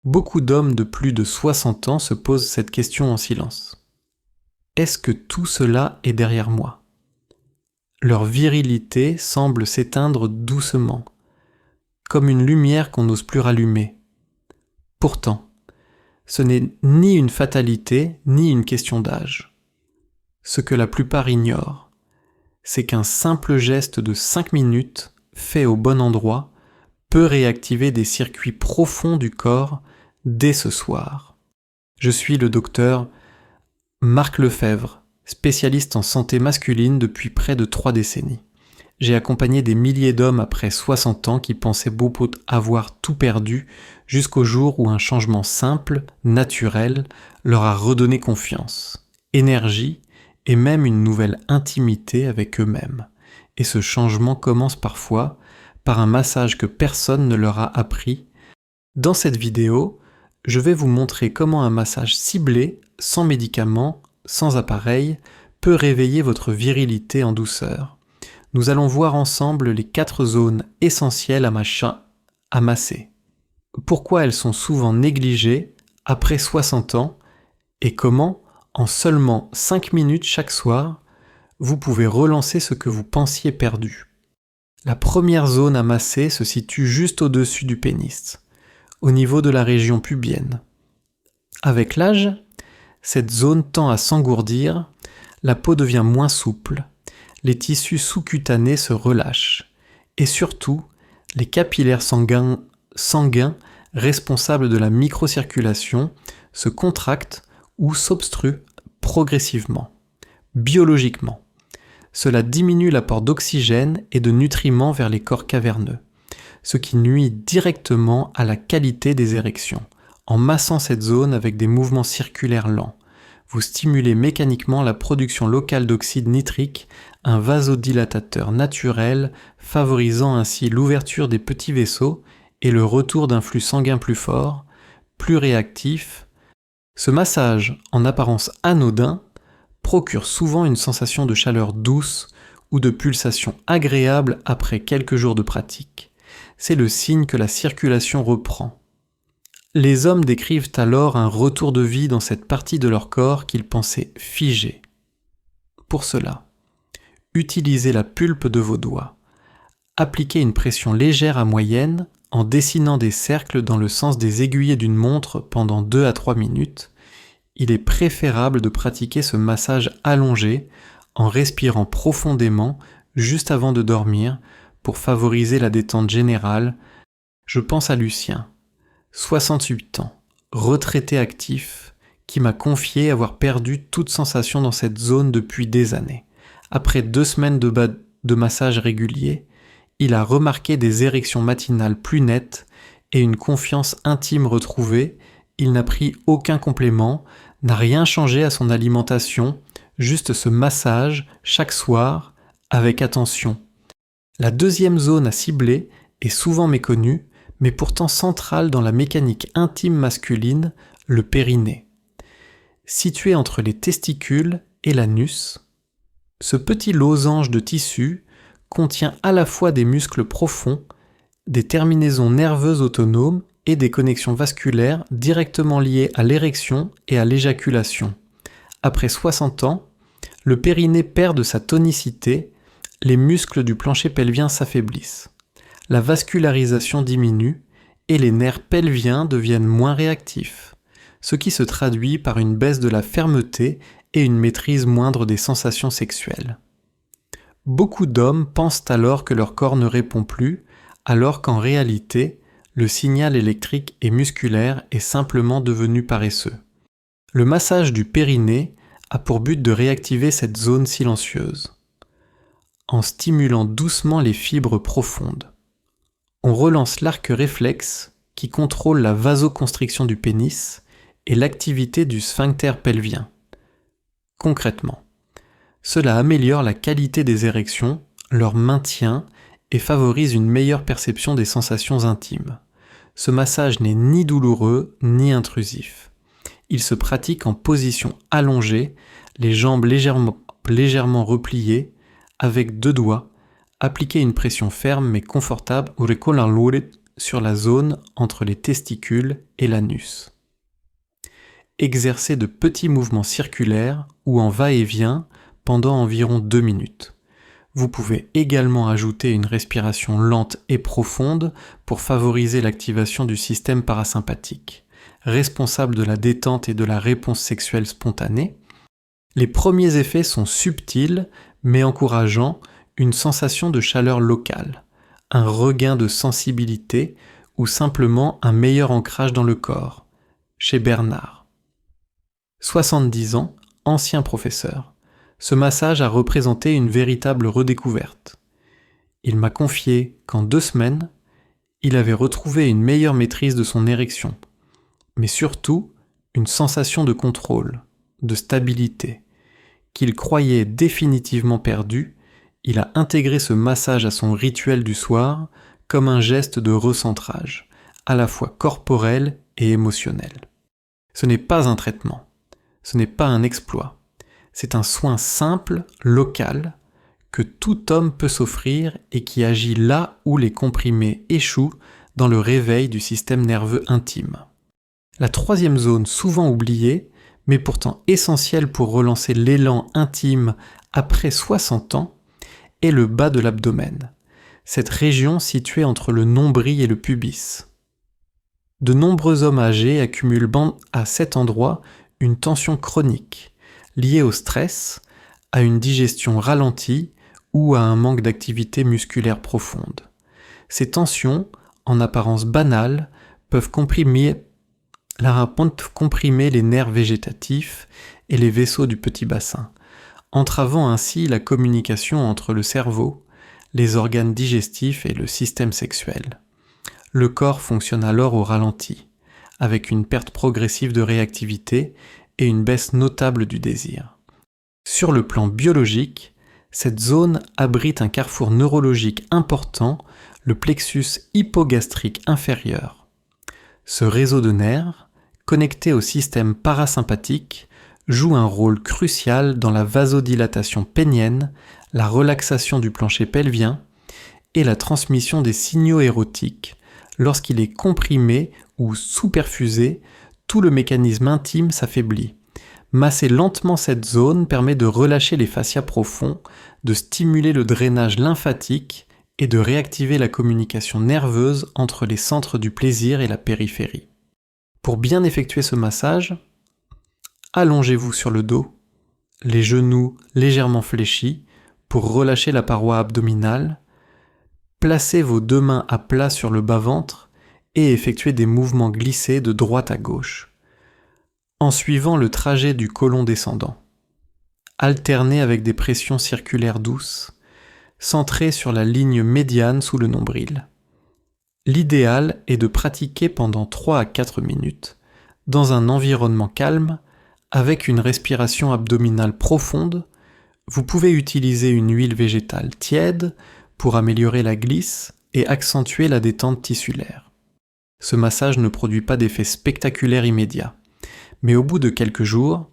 Beaucoup d'hommes de plus de 60 ans se posent cette question en silence. Est-ce que tout cela est derrière moi ? Leur virilité semble s'éteindre doucement, comme une lumière qu'on n'ose plus rallumer. Pourtant, ce n'est ni une fatalité, ni une question d'âge. Ce que la plupart ignorent, c'est qu'un simple geste de 5 minutes, fait au bon endroit, peut réactiver des circuits profonds du corps dès ce soir. Je suis le docteur Marc Lefebvre, spécialiste en santé masculine depuis près de 3 décennies. J'ai accompagné des milliers d'hommes après 60 ans qui pensaient beaucoup avoir tout perdu jusqu'au jour où un changement simple, naturel, leur a redonné confiance, énergie et même une nouvelle intimité avec eux-mêmes. Et ce changement commence parfois par un massage que personne ne leur a appris. Dans cette vidéo, je vais vous montrer comment un massage ciblé, sans médicaments, sans appareil, peut réveiller votre virilité en douceur. Nous allons voir ensemble les 4 zones essentielles à masser. Pourquoi elles sont souvent négligées après 60 ans et comment, en seulement 5 minutes chaque soir, vous pouvez relancer ce que vous pensiez perdu. La première zone à masser se situe juste au-dessus du pénis, au niveau de la région pubienne. Avec l'âge, cette zone tend à s'engourdir, la peau devient moins souple, les tissus sous-cutanés se relâchent, et surtout, les capillaires sanguins responsables de la microcirculation se contractent ou s'obstruent progressivement, biologiquement. Cela diminue l'apport d'oxygène et de nutriments vers les corps caverneux, ce qui nuit directement à la qualité des érections. En massant cette zone avec des mouvements circulaires lents, vous stimulez mécaniquement la production locale d'oxyde nitrique, un vasodilatateur naturel, favorisant ainsi l'ouverture des petits vaisseaux et le retour d'un flux sanguin plus fort, plus réactif. Ce massage, en apparence anodin, procure souvent une sensation de chaleur douce ou de pulsation agréable après quelques jours de pratique. C'est le signe que la circulation reprend. Les hommes décrivent alors un retour de vie dans cette partie de leur corps qu'ils pensaient figée. Pour cela, utilisez la pulpe de vos doigts. Appliquez une pression légère à moyenne en dessinant des cercles dans le sens des aiguillets d'une montre pendant 2 à 3 minutes. Il est préférable de pratiquer ce massage allongé en respirant profondément juste avant de dormir pour favoriser la détente générale. Je pense à Lucien, 68 ans, retraité actif, qui m'a confié avoir perdu toute sensation dans cette zone depuis des années. Après 2 semaines de massage régulier, il a remarqué des érections matinales plus nettes et une confiance intime retrouvée. Il n'a pris aucun complément, n'a rien changé à son alimentation, juste ce massage chaque soir avec attention. La deuxième zone à cibler est souvent méconnue, mais pourtant centrale dans la mécanique intime masculine, le périnée. Situé entre les testicules et l'anus, ce petit losange de tissu contient à la fois des muscles profonds, des terminaisons nerveuses autonomes et des connexions vasculaires directement liées à l'érection et à l'éjaculation. Après 60 ans, le périnée perd de sa tonicité, les muscles du plancher pelvien s'affaiblissent. La vascularisation diminue et les nerfs pelviens deviennent moins réactifs, ce qui se traduit par une baisse de la fermeté et une maîtrise moindre des sensations sexuelles. Beaucoup d'hommes pensent alors que leur corps ne répond plus, alors qu'en réalité, le signal électrique et musculaire est simplement devenu paresseux. Le massage du périnée a pour but de réactiver cette zone silencieuse, en stimulant doucement les fibres profondes. On relance l'arc réflexe qui contrôle la vasoconstriction du pénis et l'activité du sphincter pelvien. Concrètement, cela améliore la qualité des érections, leur maintien et favorise une meilleure perception des sensations intimes. Ce massage n'est ni douloureux ni intrusif. Il se pratique en position allongée, les jambes légèrement repliées, avec 2 doigts. Appliquez une pression ferme mais confortable sur la zone entre les testicules et l'anus. Exercez de petits mouvements circulaires ou en va-et-vient pendant environ 2 minutes. Vous pouvez également ajouter une respiration lente et profonde pour favoriser l'activation du système parasympathique, responsable de la détente et de la réponse sexuelle spontanée. Les premiers effets sont subtils mais encourageant une sensation de chaleur locale, un regain de sensibilité ou simplement un meilleur ancrage dans le corps. Chez Bernard. 70 ans, ancien professeur. Ce massage a représenté une véritable redécouverte. Il m'a confié qu'en 2 semaines, il avait retrouvé une meilleure maîtrise de son érection, mais surtout une sensation de contrôle, de stabilité, qu'il croyait définitivement perdu. Il a intégré ce massage à son rituel du soir comme un geste de recentrage, à la fois corporel et émotionnel. Ce n'est pas un traitement, ce n'est pas un exploit, c'est un soin simple, local, que tout homme peut s'offrir et qui agit là où les comprimés échouent dans le réveil du système nerveux intime. La troisième zone souvent oubliée, mais pourtant essentielle pour relancer l'élan intime après 60 ans, est le bas de l'abdomen, cette région située entre le nombril et le pubis. De nombreux hommes âgés accumulent à cet endroit une tension chronique, liée au stress, à une digestion ralentie ou à un manque d'activité musculaire profonde. Ces tensions, en apparence banales, peuvent comprimer les nerfs végétatifs et les vaisseaux du petit bassin, entravant ainsi la communication entre le cerveau, les organes digestifs et le système sexuel. Le corps fonctionne alors au ralenti, avec une perte progressive de réactivité et une baisse notable du désir. Sur le plan biologique, cette zone abrite un carrefour neurologique important, le plexus hypogastrique inférieur. Ce réseau de nerfs, connecté au système parasympathique, joue un rôle crucial dans la vasodilatation pénienne, la relaxation du plancher pelvien et la transmission des signaux érotiques. Lorsqu'il est comprimé ou sous-perfusé, tout le mécanisme intime s'affaiblit. Masser lentement cette zone permet de relâcher les fascias profonds, de stimuler le drainage lymphatique et de réactiver la communication nerveuse entre les centres du plaisir et la périphérie. Pour bien effectuer ce massage, allongez-vous sur le dos, les genoux légèrement fléchis pour relâcher la paroi abdominale, placez vos 2 mains à plat sur le bas-ventre et effectuez des mouvements glissés de droite à gauche, en suivant le trajet du côlon descendant. Alternez avec des pressions circulaires douces, centrées sur la ligne médiane sous le nombril. L'idéal est de pratiquer pendant 3 à 4 minutes, dans un environnement calme, avec une respiration abdominale profonde. Vous pouvez utiliser une huile végétale tiède pour améliorer la glisse et accentuer la détente tissulaire. Ce massage ne produit pas d'effet spectaculaire immédiat, mais au bout de quelques jours,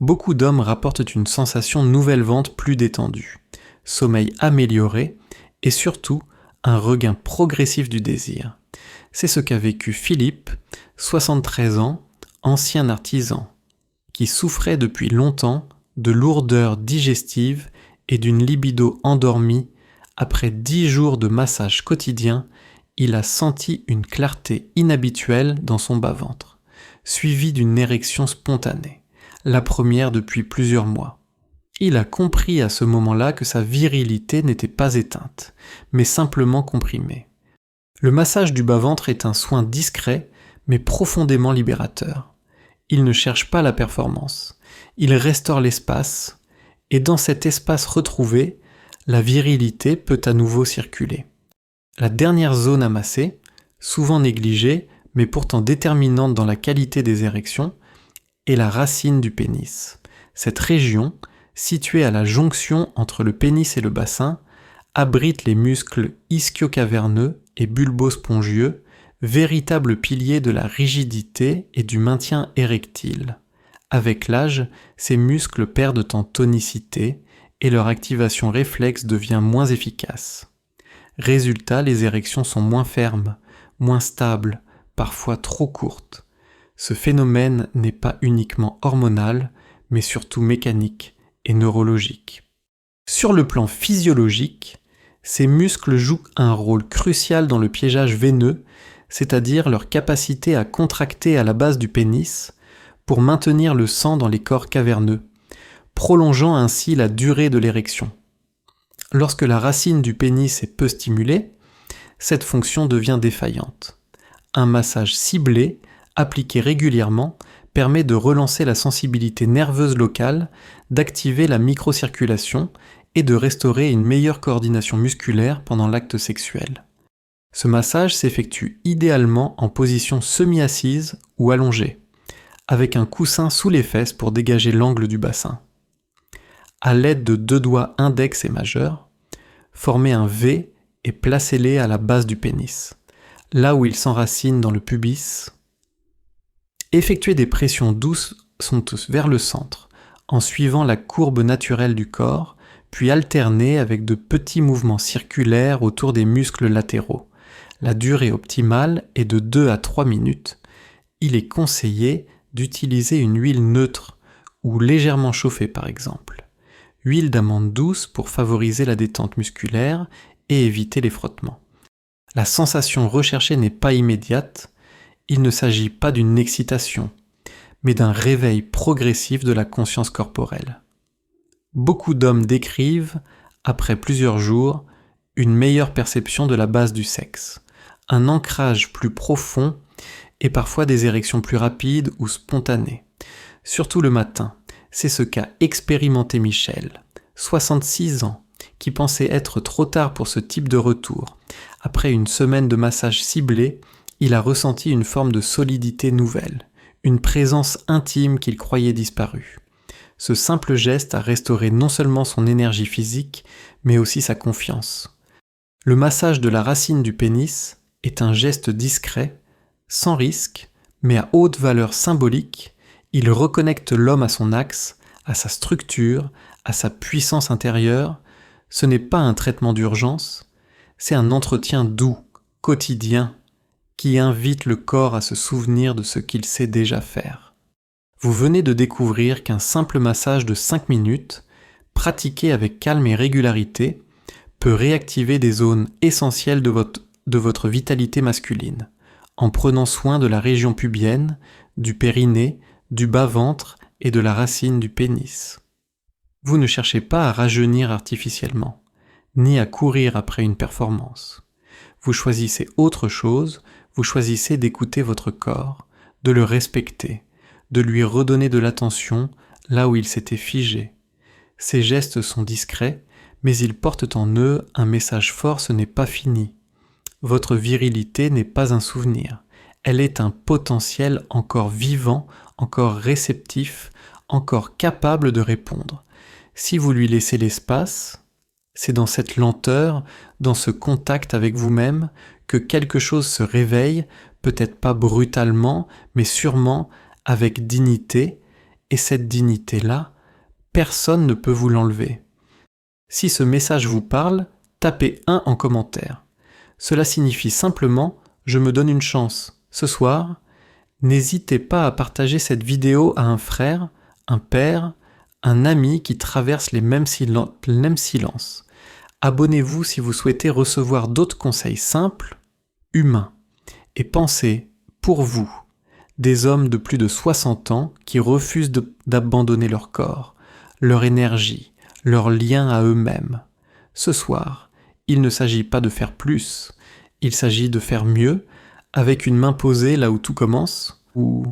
beaucoup d'hommes rapportent une sensation nouvelle ventre plus détendue, sommeil amélioré et surtout un regain progressif du désir. C'est ce qu'a vécu Philippe, 73 ans, ancien artisan, qui souffrait depuis longtemps de lourdeurs digestives et d'une libido endormie. Après 10 jours de massage quotidien, il a senti une clarté inhabituelle dans son bas-ventre, suivie d'une érection spontanée, la première depuis plusieurs mois. Il a compris à ce moment-là que sa virilité n'était pas éteinte, mais simplement comprimée. Le massage du bas-ventre est un soin discret, mais profondément libérateur. Il ne cherche pas la performance, il restaure l'espace, et dans cet espace retrouvé, la virilité peut à nouveau circuler. La dernière zone à masser, souvent négligée, mais pourtant déterminante dans la qualité des érections, est la racine du pénis. Cette région, située à la jonction entre le pénis et le bassin, abrite les muscles ischio-caverneux et bulbo-spongieux, véritables piliers de la rigidité et du maintien érectile. Avec l'âge, ces muscles perdent en tonicité et leur activation réflexe devient moins efficace. Résultat, les érections sont moins fermes, moins stable, parfois trop courte. Ce phénomène n'est pas uniquement hormonal, mais surtout mécanique et neurologique. Sur le plan physiologique, ces muscles jouent un rôle crucial dans le piégeage veineux, c'est-à-dire leur capacité à contracter à la base du pénis pour maintenir le sang dans les corps caverneux, prolongeant ainsi la durée de l'érection. Lorsque la racine du pénis est peu stimulée, cette fonction devient défaillante. Un massage ciblé, appliqué régulièrement, permet de relancer la sensibilité nerveuse locale, d'activer la microcirculation et de restaurer une meilleure coordination musculaire pendant l'acte sexuel. Ce massage s'effectue idéalement en position semi-assise ou allongée, avec un coussin sous les fesses pour dégager l'angle du bassin. À l'aide de 2 doigts index et majeur, formez un V et placez-les à la base du pénis, là où il s'enracine dans le pubis. Effectuez des pressions douces vers le centre, en suivant la courbe naturelle du corps, puis alternez avec de petits mouvements circulaires autour des muscles latéraux. La durée optimale est de 2 à 3 minutes. Il est conseillé d'utiliser une huile neutre ou légèrement chauffée par exemple. Huile d'amande douce pour favoriser la détente musculaire et éviter les frottements. La sensation recherchée n'est pas immédiate, il ne s'agit pas d'une excitation, mais d'un réveil progressif de la conscience corporelle. Beaucoup d'hommes décrivent, après plusieurs jours, une meilleure perception de la base du sexe, un ancrage plus profond et parfois des érections plus rapides ou spontanées. Surtout le matin, c'est ce qu'a expérimenté Michel, 66 ans, qui pensait être trop tard pour ce type de retour. Après une semaine de massage ciblé, il a ressenti une forme de solidité nouvelle, une présence intime qu'il croyait disparue. Ce simple geste a restauré non seulement son énergie physique, mais aussi sa confiance. Le massage de la racine du pénis est un geste discret, sans risque, mais à haute valeur symbolique. Il reconnecte l'homme à son axe, à sa structure, à sa puissance intérieure. Ce n'est pas un traitement d'urgence, c'est un entretien doux, quotidien, qui invite le corps à se souvenir de ce qu'il sait déjà faire. Vous venez de découvrir qu'un simple massage de 5 minutes, pratiqué avec calme et régularité, peut réactiver des zones essentielles de votre vitalité masculine, en prenant soin de la région pubienne, du périnée, du bas-ventre et de la racine du pénis. Vous ne cherchez pas à rajeunir artificiellement, ni à courir après une performance. Vous choisissez autre chose, vous choisissez d'écouter votre corps, de le respecter, de lui redonner de l'attention là où il s'était figé. Ces gestes sont discrets, mais ils portent en eux un message fort, ce n'est pas fini. Votre virilité n'est pas un souvenir, elle est un potentiel encore vivant, encore réceptif, encore capable de répondre. Si vous lui laissez l'espace, c'est dans cette lenteur, dans ce contact avec vous-même, que quelque chose se réveille, peut-être pas brutalement, mais sûrement avec dignité, et cette dignité-là, personne ne peut vous l'enlever. Si ce message vous parle, tapez 1 en commentaire. Cela signifie simplement « je me donne une chance ». Ce soir, n'hésitez pas à partager cette vidéo à un frère, un père, un ami qui traverse les mêmes silences. Abonnez-vous si vous souhaitez recevoir d'autres conseils simples, humains. Et pensez, pour vous, des hommes de plus de 60 ans qui refusent d'abandonner leur corps, leur énergie, leur lien à eux-mêmes. Ce soir, il ne s'agit pas de faire plus, il s'agit de faire mieux, avec une main posée là où tout commence, ou